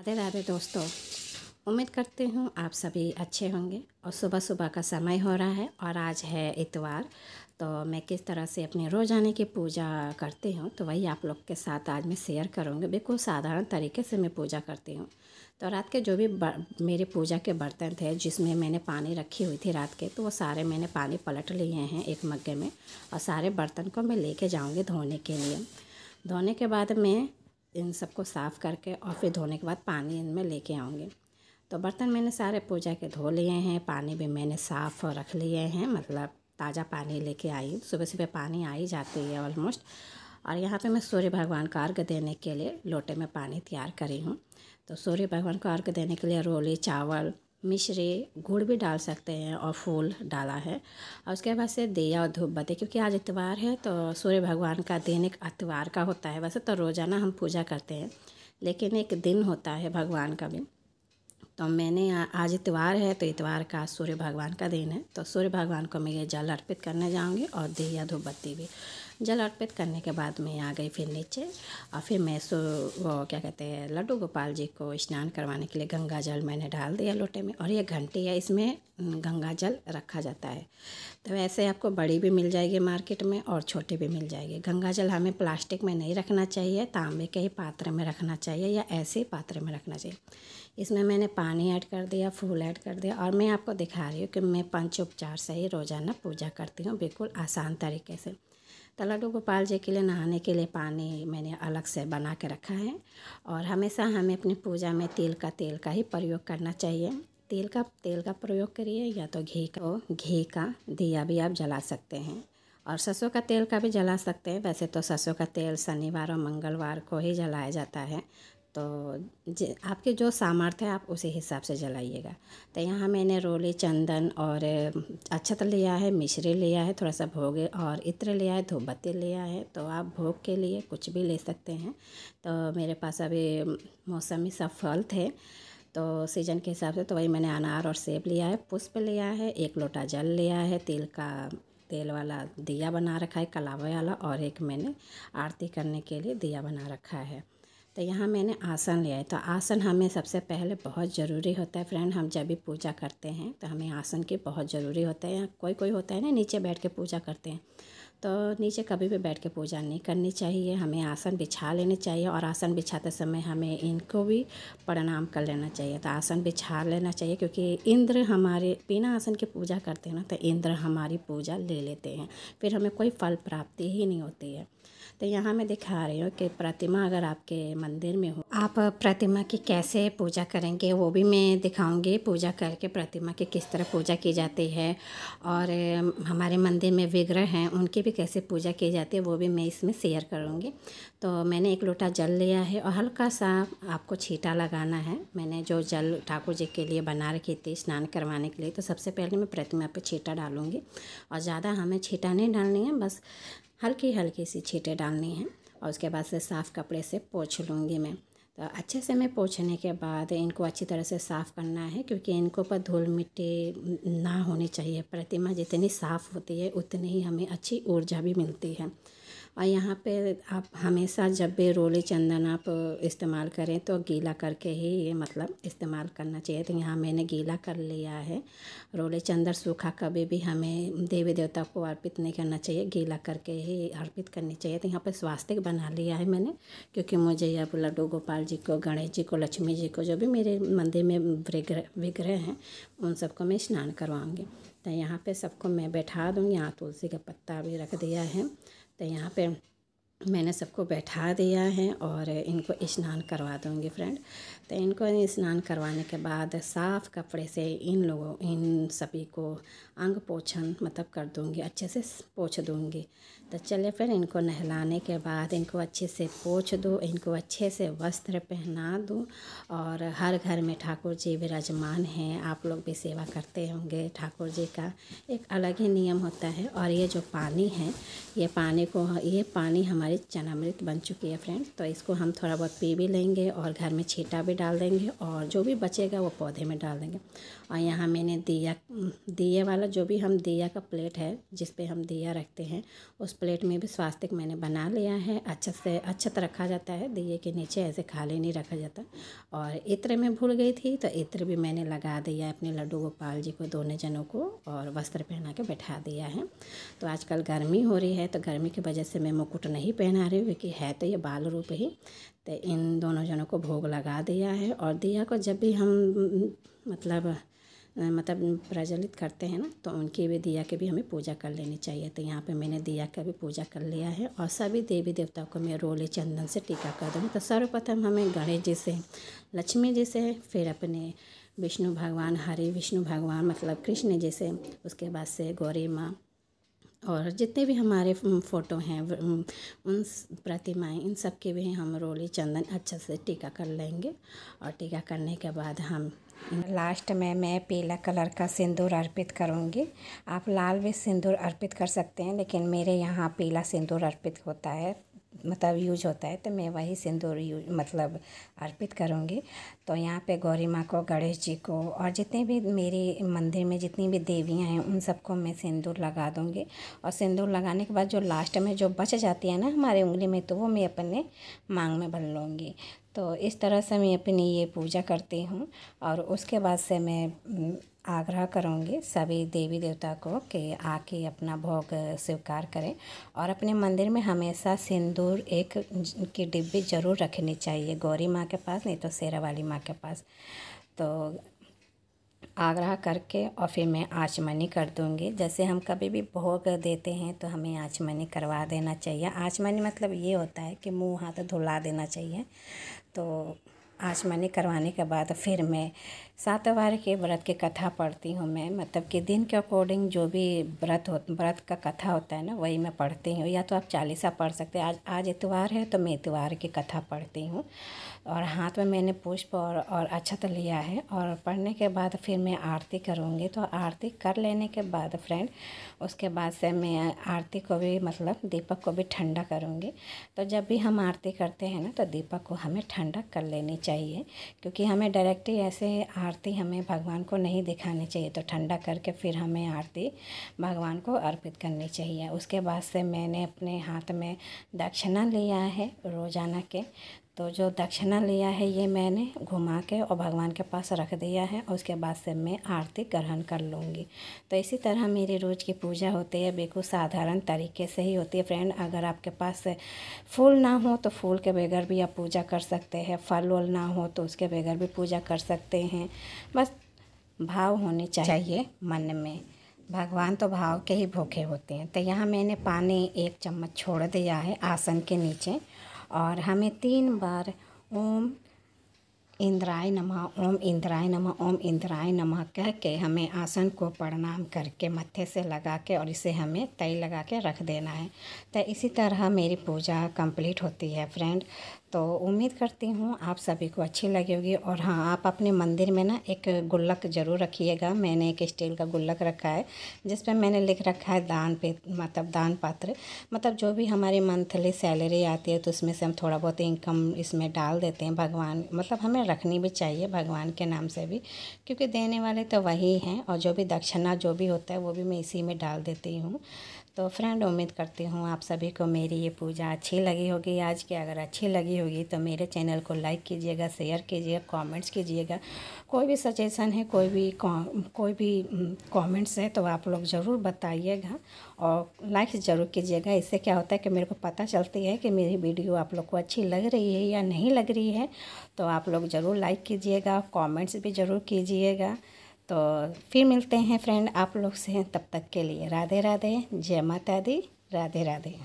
राधे राधे दोस्तों, उम्मीद करती हूँ आप सभी अच्छे होंगे। और सुबह सुबह का समय हो रहा है और आज है इतवार। तो मैं किस तरह से अपनी रोज़ाना की पूजा करती हूँ तो वही आप लोग के साथ आज मैं शेयर करूँगी। बिल्कुल साधारण तरीके से मैं पूजा करती हूँ। तो रात के जो भी मेरे पूजा के बर्तन थे जिसमें मैंने पानी रखी हुई थी रात के, तो वो सारे मैंने पानी पलट लिए हैं एक मग्गे में। और सारे बर्तन को मैं लेके जाऊँगी धोने के लिए। धोने के बाद मैं इन सबको साफ़ करके और फिर धोने के बाद पानी इनमें लेके आऊँगी। तो बर्तन मैंने सारे पूजा के धो लिए हैं, पानी भी मैंने साफ़ रख लिए हैं, मतलब ताज़ा पानी लेके आई। सुबह सुबह पानी आ ही जाती है ऑलमोस्ट। और यहाँ पे मैं सूर्य भगवान का अर्घ देने के लिए लोटे में पानी तैयार करी हूँ। तो सूर्य भगवान को अर्घ देने के लिए रोली, चावल, मिश्री, गुड़ भी डाल सकते हैं और फूल डाला है। और उसके बाद से दिया और धूप बत्ती, क्योंकि आज इतवार है तो सूर्य भगवान का दिन एक इतवार का होता है। वैसे तो रोज़ाना हम पूजा करते हैं, लेकिन एक दिन होता है भगवान का भी। तो मैंने आज इतवार है तो इतवार का सूर्य भगवान का दिन है, तो सूर्य भगवान को मैं ये जल अर्पित करने जाऊंगी और दिया धूप बत्ती भी। जल अर्पित करने के बाद मैं आ गई फिर नीचे। और फिर मैं वो क्या कहते हैं, लड्डू गोपाल जी को स्नान करवाने के लिए गंगा जल मैंने डाल दिया लोटे में। और ये घंटी है, इसमें गंगा जल रखा जाता है। तो वैसे आपको बड़ी भी मिल जाएगी मार्केट में और छोटी भी मिल जाएगी। गंगा जल हमें प्लास्टिक में नहीं रखना चाहिए, तांबे के ही पात्र में रखना चाहिए या ऐसे ही पात्र में रखना चाहिए। इसमें मैंने पानी ऐड कर दिया, फूल ऐड कर दिया। और मैं आपको दिखा रही हूँ कि मैं पंचोपचार से ही रोज़ाना पूजा करती हूँ, बिल्कुल आसान तरीके से। तो लड्डू गोपाल जी के लिए नहाने के लिए पानी मैंने अलग से बना के रखा है। और हमेशा हमें अपनी पूजा में तेल का ही प्रयोग करना चाहिए। तेल का प्रयोग करिए, या तो घी का दिया भी आप जला सकते हैं। और सरसों का तेल का भी जला सकते हैं। वैसे तो सरसों का तेल शनिवार और मंगलवार को ही जलाया जाता है, तो आपके जो सामर्थ्य है आप उसी हिसाब से जलाइएगा। तो यहाँ मैंने रोली, चंदन और अक्षत लिया है, मिश्री लिया है, थोड़ा सा भोग और इत्र लिया है, धूप बत्ती लिया है। तो आप भोग के लिए कुछ भी ले सकते हैं। तो मेरे पास अभी मौसमी सब फल थे, तो सीजन के हिसाब से तो वही मैंने अनार और सेब लिया है, पुष्प लिया है, 1 लोटा जल लिया है, तेल वाला दिया बना रखा है कलावे वाला, और एक मैंने आरती करने के लिए दिया बना रखा है। तो यहाँ मैंने आसन लिया है। तो आसन हमें सबसे पहले बहुत ज़रूरी होता है फ्रेंड। हम जब भी पूजा करते हैं तो हमें आसन की बहुत ज़रूरी होता है। कोई होता है ना नीचे बैठ के पूजा करते हैं, तो नीचे कभी भी बैठ के पूजा नहीं करनी चाहिए। हमें आसन बिछा लेनी चाहिए। और आसन बिछाते समय हमें इनको भी प्रणाम कर लेना चाहिए। तो आसन बिछा लेना चाहिए, क्योंकि इंद्र हमारे बिना आसन की पूजा करते हैं ना, तो इंद्र हमारी पूजा ले लेते हैं, फिर हमें कोई फल प्राप्ति ही नहीं होती है। तो यहाँ मैं दिखा रही हूँ कि प्रतिमा अगर आपके मंदिर में हो, आप प्रतिमा की कैसे पूजा करेंगे वो भी मैं दिखाऊंगी। पूजा करके प्रतिमा की किस तरह पूजा की जाती है, और हमारे मंदिर में विग्रह हैं उनकी भी कैसे पूजा की जाती है वो भी मैं इसमें शेयर करूँगी। तो मैंने 1 लोटा जल लिया है और हल्का सा आपको छींटा लगाना है। मैंने जो जल ठाकुर जी के लिए बना रखी थी स्नान करवाने के लिए, तो सबसे पहले मैं प्रतिमा पे छींटा डालूँगी। और ज़्यादा हमें छींटा नहीं डालनी है, बस हल्की हल्की सी छींटे डालनी है। और उसके बाद से साफ़ कपड़े से पोंछ लूँगी मैं। तो अच्छे से मैं पोंछने के बाद इनको अच्छी तरह से साफ़ करना है, क्योंकि इनको पर धूल मिट्टी ना होनी चाहिए। प्रतिमा जितनी साफ़ होती है उतनी ही हमें अच्छी ऊर्जा भी मिलती है। और यहाँ पे आप हमेशा जब भी रोली चंदन आप इस्तेमाल करें तो गीला करके ही ये मतलब इस्तेमाल करना चाहिए। तो यहाँ मैंने गीला कर लिया है। रोली चंदन सूखा कभी भी हमें देवी देवता को अर्पित नहीं करना चाहिए, गीला करके ही अर्पित करनी चाहिए। तो यहाँ पे स्वास्तिक बना लिया है मैंने, क्योंकि मुझे अब लड्डू गोपाल जी को, गणेश जी को, लक्ष्मी जी को, जो भी मेरे मंदिर में विग्रह हैं उन सबको मैं स्नान करवाऊँगी। तो यहाँ पे सबको मैं बैठा दूँगी। यहाँ तुलसी का पत्ता भी रख दिया है। तो यहाँ पे मैंने सबको बैठा दिया है और इनको स्नान करवा दूँगी फ्रेंड। तो इनको स्नान करवाने के बाद साफ़ कपड़े से इन सभी को अंग पोछन मतलब कर दूँगी, अच्छे से पोंछ दूँगी। तो चलिए फिर इनको नहलाने के बाद इनको अच्छे से पोंछ दो, इनको अच्छे से वस्त्र पहना दूँ। और हर घर में ठाकुर जी विराजमान हैं, आप लोग भी सेवा करते होंगे। ठाकुर जी का एक अलग ही नियम होता है। और ये जो पानी है, ये पानी हमारी चनामृत बन चुकी है फ्रेंड। तो इसको हम थोड़ा बहुत पी भी लेंगे और घर में छींटा भी डाल देंगे, और जो भी बचेगा वो पौधे में डाल देंगे। और यहाँ मैंने दिए वाला जो भी हम दिया का प्लेट है जिस पे हम दिया रखते हैं, उस प्लेट में भी स्वास्तिक मैंने बना लिया है। अच्छा से रखा जाता है, दिए के नीचे ऐसे खाली नहीं रखा जाता। और इत्र में भूल गई थी, तो इत्र भी मैंने लगा दिया अपने लड्डू गोपाल जी को, दोनों जनों को, और वस्त्र पहना के बैठा दिया है। तो आजकल गर्मी हो रही है, तो गर्मी की वजह से मैं मुकुट नहीं पहना रही हूँ, क्योंकि है तो ये बाल रूप ही। तो इन दोनों जनों को भोग लगा दिया है। और दिया को जब भी हम मतलब प्रज्वलित करते हैं ना, तो उनकी भी, दिया की भी हमें पूजा कर लेनी चाहिए। तो यहाँ पे मैंने दिया का भी पूजा कर लिया है। और सभी देवी देवताओं को मैं रोले चंदन से टीका कर दूँगी। तो सर्वप्रथम हमें गणेश जी से, लक्ष्मी जी से, फिर अपने विष्णु भगवान, हरि विष्णु भगवान मतलब कृष्ण जी से, उसके बाद से गौरी माँ, और जितने भी हमारे फ़ोटो हैं उन प्रतिमाएं, इन सब के भी हम रोली चंदन अच्छा से टीका कर लेंगे। और टीका करने के बाद हम लास्ट में मैं पीला कलर का सिंदूर अर्पित करूंगी। आप लाल भी सिंदूर अर्पित कर सकते हैं, लेकिन मेरे यहाँ पीला सिंदूर अर्पित होता है, मतलब यूज होता है, तो मैं वही सिंदूर अर्पित करूँगी। तो यहाँ पे गौरी माँ को, गणेश जी को, और जितने भी मेरे मंदिर में जितनी भी देवियाँ हैं उन सबको मैं सिंदूर लगा दूँगी। और सिंदूर लगाने के बाद जो लास्ट में जो बच जाती है ना हमारे उंगली में, तो वो मैं अपने मांग में भर लूँगी। तो इस तरह से मैं अपनी ये पूजा करती हूँ। और उसके बाद से मैं आग्रह करूँगी सभी देवी देवता को कि आके अपना भोग स्वीकार करें। और अपने मंदिर में हमेशा सिंदूर एक की डिब्बी ज़रूर रखनी चाहिए, गौरी माँ के पास, नहीं तो शेरा वाली माँ के पास। तो आग्रह करके और फिर मैं आचमनी कर दूँगी। जैसे हम कभी भी भोग देते हैं तो हमें आचमनी करवा देना चाहिए। आचमनी मतलब ये होता है कि मुँह हाथ धुला देना चाहिए। तो आचमनी करवाने के बाद फिर मैं सातवार के व्रत की कथा पढ़ती हूँ। मैं मतलब कि दिन के अकॉर्डिंग जो भी व्रत का कथा होता है ना, वही मैं पढ़ती हूँ। या तो आप चालीसा पढ़ सकते हैं। आज इतवार है तो मैं इतवार की कथा पढ़ती हूँ। और हाथ में मैंने पुष्प और अक्षत लिया है। और पढ़ने के बाद फिर मैं आरती करूँगी। तो आरती कर लेने के बाद फ्रेंड, उसके बाद से मैं आरती को भी मतलब दीपक को भी ठंडा करूँगी। तो जब भी हम आरती करते हैं ना, तो दीपक को हमें ठंडा कर लेनी चाहिए, क्योंकि हमें डायरेक्ट ही ऐसे आरती हमें भगवान को नहीं दिखानी चाहिए। तो ठंडा करके फिर हमें आरती भगवान को अर्पित करनी चाहिए। उसके बाद से मैंने अपने हाथ में दक्षिणा लिया है रोज़ाना के। तो जो दक्षिणा लिया है ये मैंने घुमा के और भगवान के पास रख दिया है। और उसके बाद से मैं आरती ग्रहण कर लूँगी। तो इसी तरह मेरी रोज़ की पूजा होती है, बिल्कुल साधारण तरीके से ही होती है फ्रेंड। अगर आपके पास फूल ना हो तो फूल के बगैर भी आप पूजा कर सकते हैं, फल वल ना हो तो उसके बगैर भी पूजा कर सकते हैं। बस भाव होने चाहिए मन में, भगवान तो भाव के ही भूखे होते हैं। तो यहाँ मैंने पानी 1 चम्मच छोड़ दिया है आसन के नीचे। और हमें 3 बार ओम इंद्राय नमः, ओम इंद्राय नमः, ओम इंद्राय नमः कह के हमें आसन को प्रणाम करके मत्थे से लगा के, और इसे हमें तेल लगा के रख देना है। तो इसी तरह मेरी पूजा कंप्लीट होती है फ्रेंड। तो उम्मीद करती हूँ आप सभी को अच्छी लगी होगी। और हाँ, आप अपने मंदिर में ना एक गुल्लक ज़रूर रखिएगा। मैंने एक स्टील का गुल्लक रखा है, जिस पे मैंने लिख रखा है दान पे, मतलब दान पात्र। मतलब जो भी हमारी मंथली सैलरी आती है तो उसमें से हम थोड़ा बहुत इनकम इसमें डाल देते हैं। भगवान मतलब हमें रखनी भी चाहिए भगवान के नाम से भी, क्योंकि देने वाले तो वही हैं। और जो भी दक्षिणा जो भी होता है वो भी मैं इसी में डाल देती हूँ। तो फ्रेंड, उम्मीद करती हूँ आप सभी को मेरी ये पूजा अच्छी लगी होगी आज की। अगर अच्छी लगी होगी तो मेरे चैनल को लाइक कीजिएगा, शेयर कीजिएगा, कमेंट्स कीजिएगा। कोई भी सजेशन है, कोई भी कमेंट्स है तो आप लोग ज़रूर बताइएगा। और लाइक ज़रूर कीजिएगा। इससे क्या होता है कि मेरे को पता चलती है कि मेरी वीडियो आप लोग को अच्छी लग रही है या नहीं लग रही है। तो आप लोग ज़रूर लाइक कीजिएगा, कमेंट्स भी ज़रूर कीजिएगा। तो फिर मिलते हैं फ्रेंड आप लोग से। तब तक के लिए राधे राधे, जय माता दी, राधे राधे।